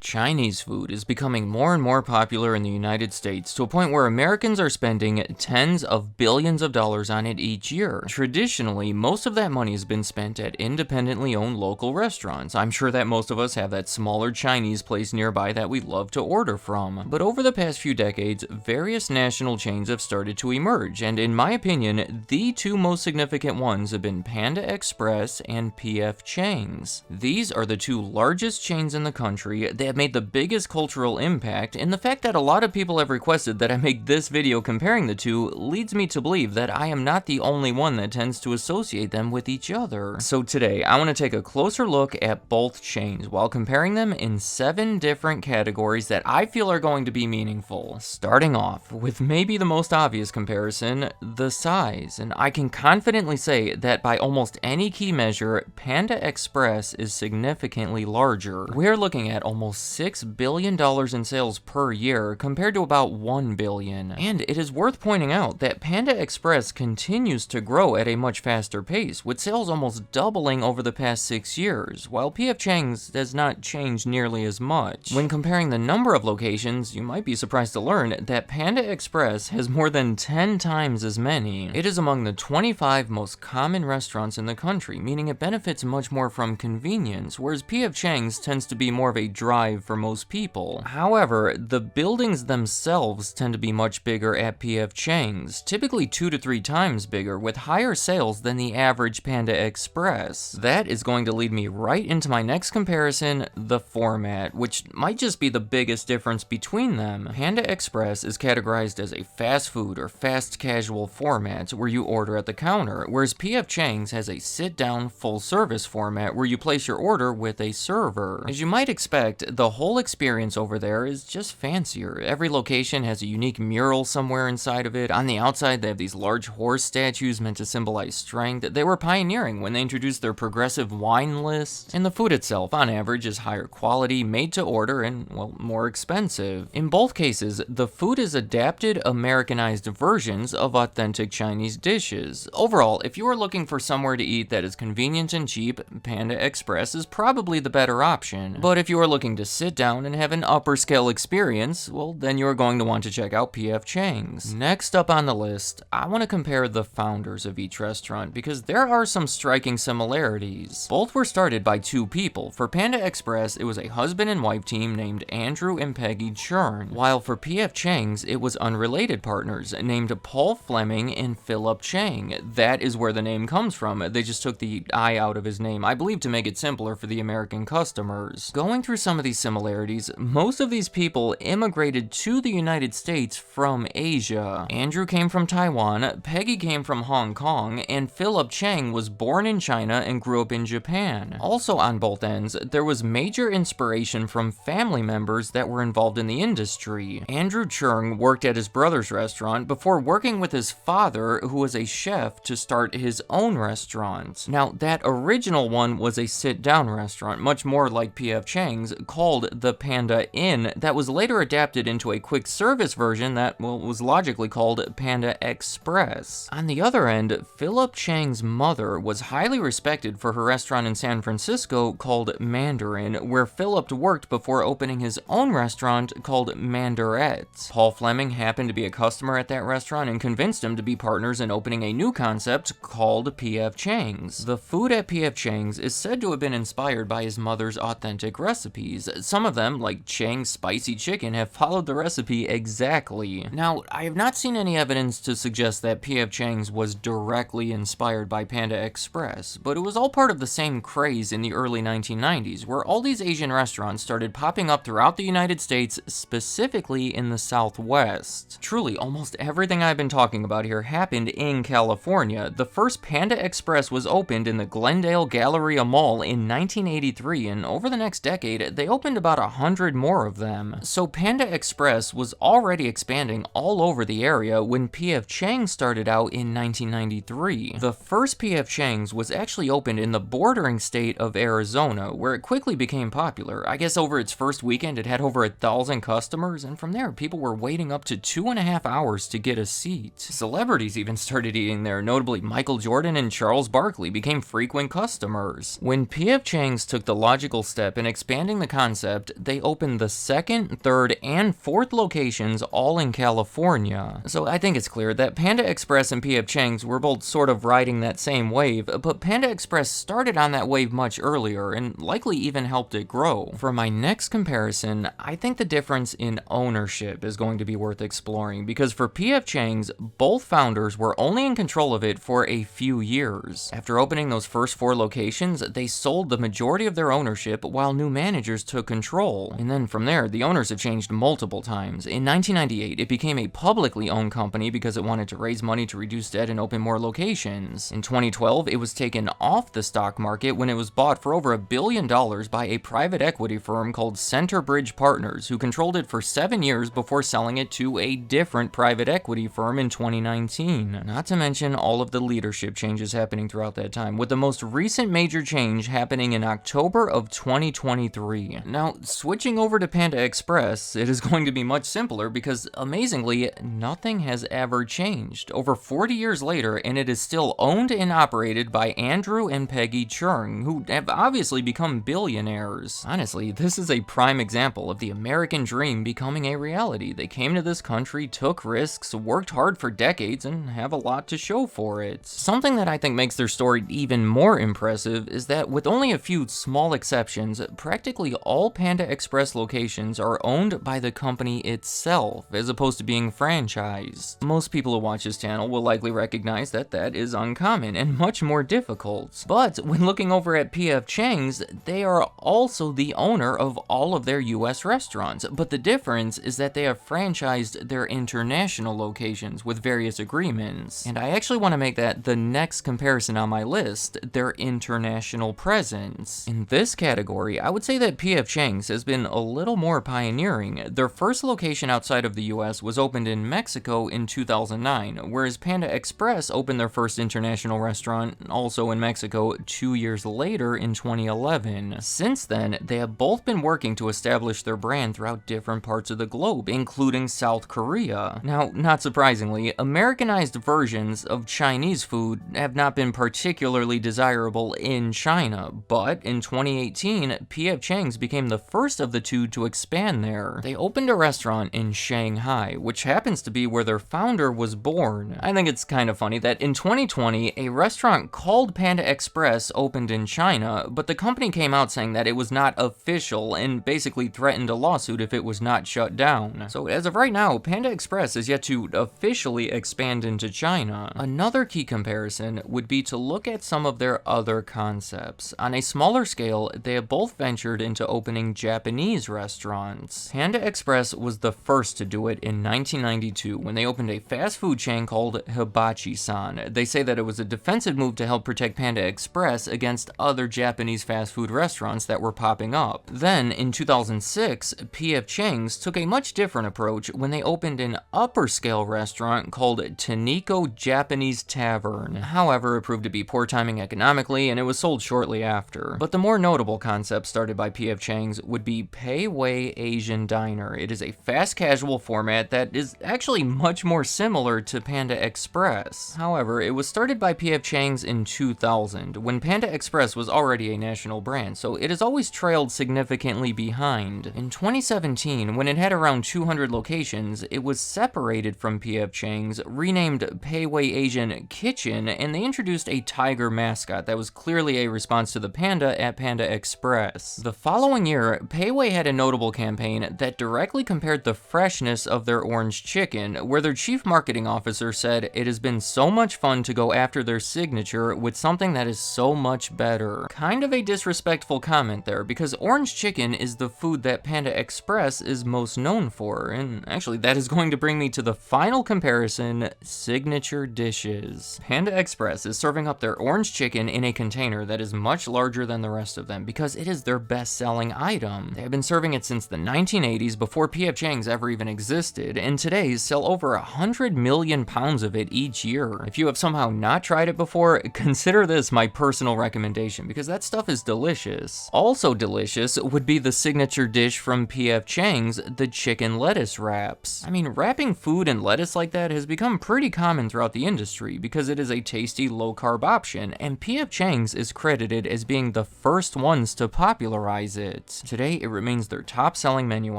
Chinese food is becoming more and more popular in the United States to a point where Americans are spending tens of billions of dollars on it each year. Traditionally, most of that money has been spent at independently owned local restaurants. I'm sure that most of us have that smaller Chinese place nearby that we love to order from. But over the past few decades, various national chains have started to emerge, and in my opinion, the two most significant ones have been Panda Express and P.F. Chang's. These are the two largest chains in the country. They have made the biggest cultural impact, and the fact that a lot of people have requested that I make this video comparing the two leads me to believe that I am not the only one that tends to associate them with each other. So today, I want to take a closer look at both chains while comparing them in 7 different categories that I feel are going to be meaningful. Starting off with maybe the most obvious comparison, the size, and I can confidently say that by almost any key measure, Panda Express is significantly larger. We're looking at almost $6 billion in sales per year compared to about $1 billion. And it is worth pointing out that Panda Express continues to grow at a much faster pace, with sales almost doubling over the past 6 years, while P.F. Chang's does not change nearly as much. When comparing the number of locations, you might be surprised to learn that Panda Express has more than 10 times as many. It is among the 25 most common restaurants in the country, meaning it benefits much more from convenience, whereas P.F. Chang's tends to be more of a drive for most people. However, the buildings themselves tend to be much bigger at P.F. Chang's, typically 2 to 3 times bigger, with higher sales than the average Panda Express. That is going to lead me right into my next comparison, the format, which might just be the biggest difference between them. Panda Express is categorized as a fast food or fast casual format where you order at the counter, whereas P.F. Chang's has a sit-down, full-service format where you place your order with a server. As you might expect, the whole experience over there is just fancier. Every location has a unique mural somewhere inside of it. On the outside, they have these large horse statues meant to symbolize strength. They were pioneering when they introduced their progressive wine list. And the food itself, on average, is higher quality, made to order, and, well, more expensive. In both cases, the food is adapted, Americanized versions of authentic Chinese dishes. Overall, if you are looking for somewhere to eat that is convenient and cheap, Panda Express is probably the better option. But if you are looking to sit down and have an upper scale experience, well, then you're going to want to check out P.F. Chang's. Next up on the list, I want to compare the founders of each restaurant because there are some striking similarities. Both were started by 2 people. For Panda Express, it was a husband and wife team named Andrew and Peggy Chern, while for P.F. Chang's, it was unrelated partners named Paul Fleming and Philip Chang. That is where the name comes from. They just took the I out of his name, I believe to make it simpler for the American customers. Going through some of these similarities, most of these people immigrated to the United States from Asia. Andrew came from Taiwan, Peggy came from Hong Kong, and Philip Chang was born in China and grew up in Japan. Also on both ends, there was major inspiration from family members that were involved in the industry. Andrew Cheng worked at his brother's restaurant before working with his father, who was a chef, to start his own restaurant. Now, that original one was a sit-down restaurant, much more like P.F. Chang's, called the Panda Inn, that was later adapted into a quick service version that, well, was logically called Panda Express. On the other end, Philip Chang's mother was highly respected for her restaurant in San Francisco called Mandarin, where Philip worked before opening his own restaurant called Mandaret. Paul Fleming happened to be a customer at that restaurant and convinced him to be partners in opening a new concept called P.F. Chang's. The food at P.F. Chang's is said to have been inspired by his mother's authentic recipes. Some of them, like Chang's spicy chicken, have followed the recipe exactly. Now, I have not seen any evidence to suggest that P.F. Chang's was directly inspired by Panda Express, but it was all part of the same craze in the early 1990s, where all these Asian restaurants started popping up throughout the United States, specifically in the Southwest. Truly, almost everything I've been talking about here happened in California. The first Panda Express was opened in the Glendale Galleria Mall in 1983, and over the next decade, they opened opened about 100 more of them. So Panda Express was already expanding all over the area when P.F. Chang started out in 1993. The first P.F. Chang's was actually opened in the bordering state of Arizona, where it quickly became popular. I guess over its first weekend it had over 1,000 customers, and from there people were waiting up to 2.5 hours to get a seat. Celebrities even started eating there, notably Michael Jordan and Charles Barkley became frequent customers. When P.F. Chang's took the logical step in expanding the concept, they opened the second, third, and fourth locations all in California. So I think it's clear that Panda Express and P.F. Chang's were both sort of riding that same wave, but Panda Express started on that wave much earlier and likely even helped it grow. For my next comparison, I think the difference in ownership is going to be worth exploring, because for P.F. Chang's, both founders were only in control of it for a few years. After opening those first 4 locations, they sold the majority of their ownership while new managers took control. And then from there, the owners have changed multiple times. In 1998, it became a publicly owned company because it wanted to raise money to reduce debt and open more locations. In 2012, it was taken off the stock market when it was bought for over $1 billion by a private equity firm called Centerbridge Partners, who controlled it for 7 years before selling it to a different private equity firm in 2019. Not to mention all of the leadership changes happening throughout that time, with the most recent major change happening in October of 2023. Now, switching over to Panda Express, it is going to be much simpler because, amazingly, nothing has ever changed. Over 40 years later, and it is still owned and operated by Andrew and Peggy Cheng, who have obviously become billionaires. Honestly, this is a prime example of the American dream becoming a reality. They came to this country, took risks, worked hard for decades, and have a lot to show for it. Something that I think makes their story even more impressive is that with only a few small exceptions, practically all Panda Express locations are owned by the company itself, as opposed to being franchised. Most people who watch this channel will likely recognize that that is uncommon and much more difficult. But when looking over at P.F. Chang's, they are also the owner of all of their US restaurants, but the difference is that they have franchised their international locations with various agreements. And I actually want to make that the next comparison on my list, their international presence. In this category, I would say that P.F. Chang's has been a little more pioneering. Their first location outside of the US was opened in Mexico in 2009, whereas Panda Express opened their first international restaurant also in Mexico 2 years later in 2011. Since then, they have both been working to establish their brand throughout different parts of the globe, including South Korea. Now, not surprisingly, Americanized versions of Chinese food have not been particularly desirable in China, but in 2018, P.F. Chang's became the first of the two to expand there. They opened a restaurant in Shanghai, which happens to be where their founder was born. I think it's kind of funny that in 2020, a restaurant called Panda Express opened in China, but the company came out saying that it was not official and basically threatened a lawsuit if it was not shut down. So as of right now, Panda Express is yet to officially expand into China. Another key comparison would be to look at some of their other concepts. On a smaller scale, they have both ventured into opening Japanese restaurants. Panda Express was the first to do it in 1992 when they opened a fast food chain called Hibachi-san. They say that it was a defensive move to help protect Panda Express against other Japanese fast food restaurants that were popping up. Then, in 2006, P.F. Chang's took a much different approach when they opened an upper-scale restaurant called Taniko Japanese Tavern. However, it proved to be poor timing economically, and it was sold shortly after. But the more notable concept started by P.F. Chang's would be Pei Wei Asian Diner. It is a fast casual format that is actually much more similar to Panda Express. However, it was started by P.F. Chang's in 2000, when Panda Express was already a national brand, so it has always trailed significantly behind. In 2017, when it had around 200 locations, it was separated from P.F. Chang's, renamed Pei Wei Asian Kitchen, and they introduced a tiger mascot that was clearly a response to the panda at Panda Express. The following year, Pei Wei had a notable campaign that directly compared the freshness of their orange chicken, where their chief marketing officer said, "It has been so much fun to go after their signature with something that is so much better." Kind of a disrespectful comment there, because orange chicken is the food that Panda Express is most known for, and actually that is going to bring me to the final comparison, signature dishes. Panda Express is serving up their orange chicken in a container that is much larger than the rest of them because it is their best-selling item. They have been serving it since the 1980s, before P.F. Chang's ever even existed, and today sell over 100 million pounds of it each year. If you have somehow not tried it before, consider this my personal recommendation, because that stuff is delicious. Also delicious would be the signature dish from P.F. Chang's, the chicken lettuce wraps. I mean, wrapping food in lettuce like that has become pretty common throughout the industry because it is a tasty low-carb option, and P.F. Chang's is credited as being the first ones to popularize it. Today, it remains their top-selling menu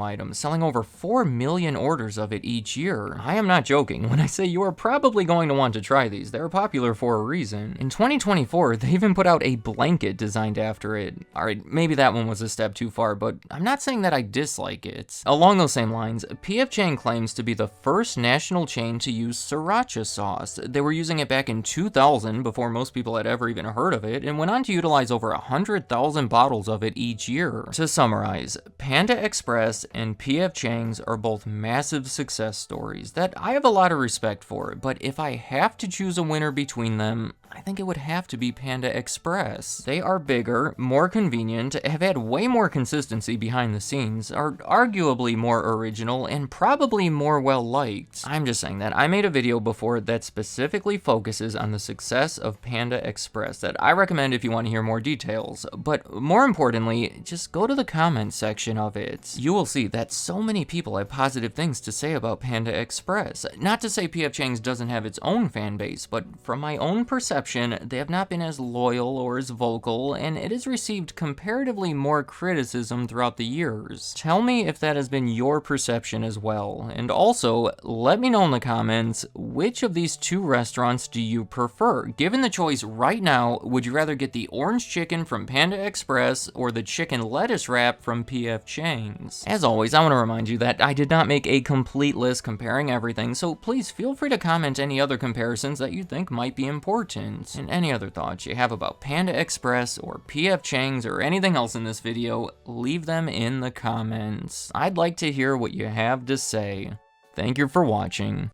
item, selling over 4 million orders of it each year. I am not joking when I say you are probably going to want to try these. They're popular for a reason. In 2024, they even put out a blanket designed after it. Alright, maybe that one was a step too far, but I'm not saying that I dislike it. Along those same lines, P.F. Chang claims to be the first national chain to use sriracha sauce. They were using it back in 2000, before most people had ever even heard of it, and went on to utilize over 100,000 bottles of it each year. To summarize, Panda Express and P.F. Chang's are both massive success stories that I have a lot of respect for, but if I have to choose a winner between them, I think it would have to be Panda Express. They are bigger, more convenient, have had way more consistency behind the scenes, are arguably more original, and probably more well-liked. I'm just saying that. I made a video before that specifically focuses on the success of Panda Express that I recommend if you want to hear more details, but more importantly, just go to the comments section of it. You will see that so many people have positive things to say about Panda Express. Not to say P.F. Chang's doesn't have its own fan base, but from my own perception, they have not been as loyal or as vocal, and it has received comparatively more criticism throughout the years. Tell me if that has been your perception as well, and also, let me know in the comments, which of these two restaurants do you prefer? Given the choice right now, would you rather get the orange chicken from Panda Express or the chicken lettuce wrap from P.F. Chang's? As always, I want to remind you that I did not make a complete list comparing everything, so please feel free to comment any other comparisons that you think might be important. And any other thoughts you have about Panda Express or P.F. Chang's or anything else in this video, leave them in the comments. I'd like to hear what you have to say. Thank you for watching.